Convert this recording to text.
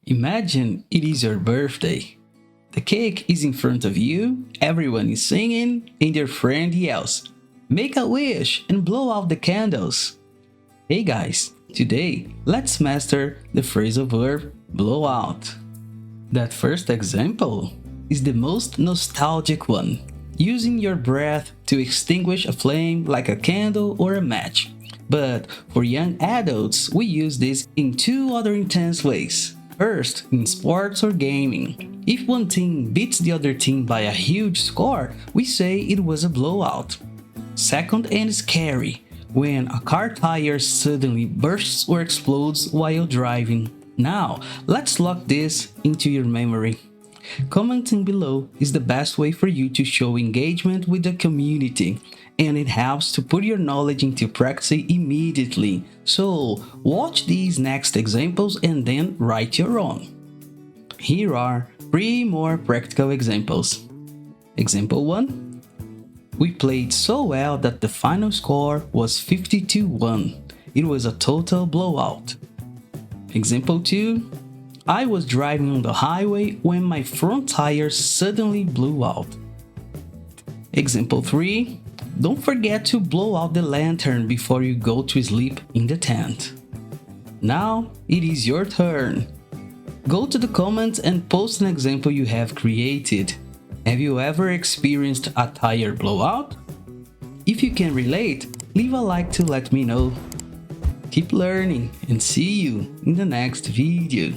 Imagine it is your birthday. The cake is in front of you, everyone is singing, and your friend yells, "Make a wish and blow out the candles." Hey guys, today let's master the phrasal verb blow out. That first example is the most nostalgic one, using your breath to extinguish a flame like a candle or a match. But for young adults, we use this in two other intense ways. First, in sports or gaming. If one team beats the other team by a huge score, we say it was a blowout. Second, and scary, when a car tire suddenly bursts or explodes while driving. Now, let's lock this into your memory. Commenting below is the best way for you to show engagement with the community, and it helps to put your knowledge into practice immediately. So, watch these next examples and then write your own. Here are 3 more practical examples. Example 1. We played so well that the final score was 52-1. It was a total blowout. Example 2. I was driving on the highway when my front tire suddenly blew out. Example 3. Don't forget to blow out the lantern before you go to sleep in the tent. Now it is your turn. Go to the comments and post an example you have created. Have you ever experienced a tire blowout? If you can relate, leave a like to let me know. Keep learning and see you in the next video.